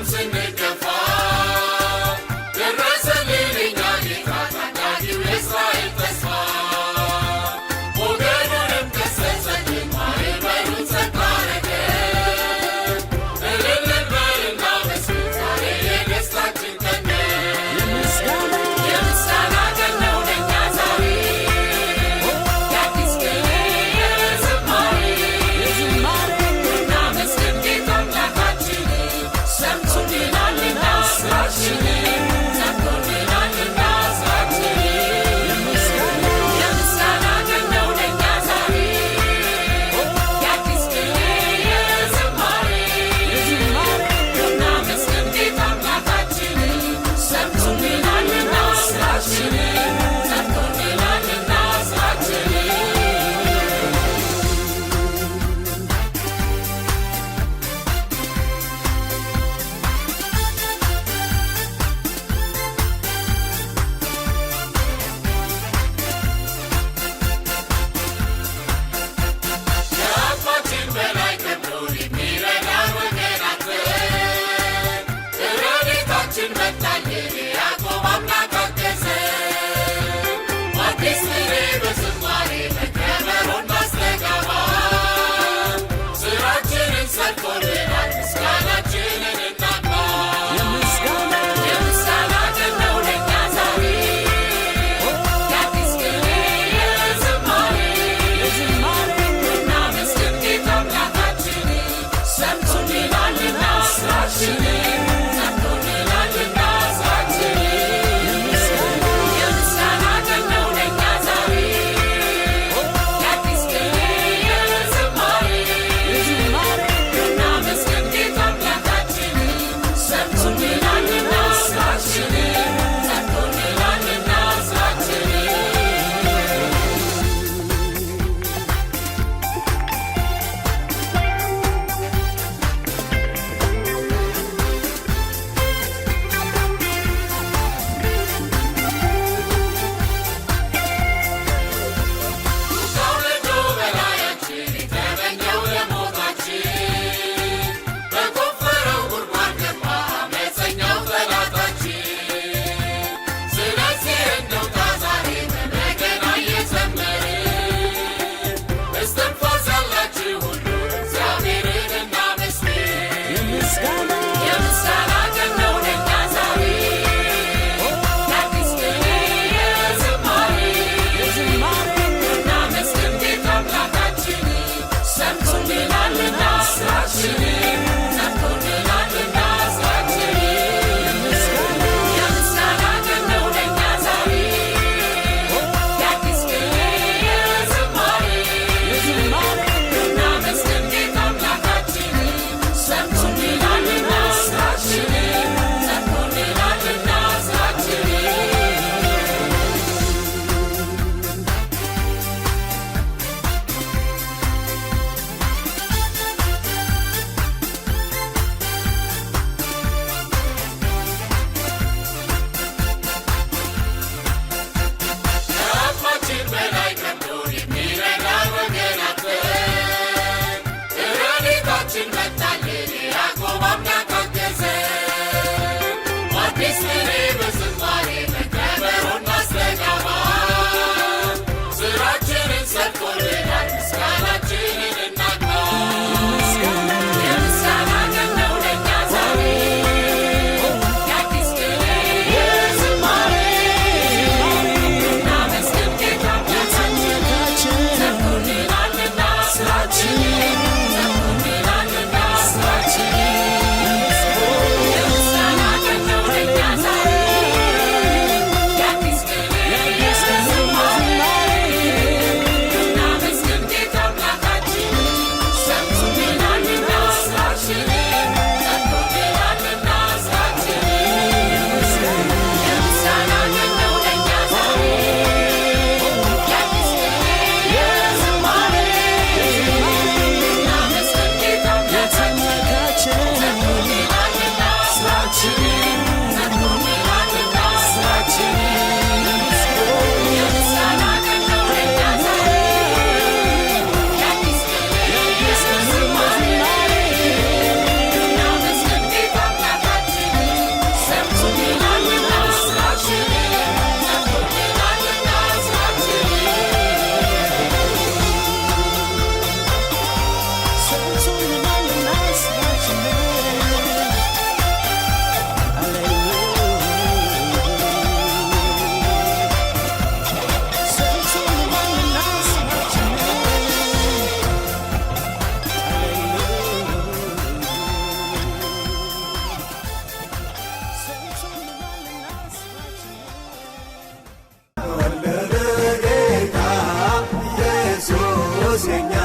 ስንገፋ ደረሰ ንጉሥ የኛ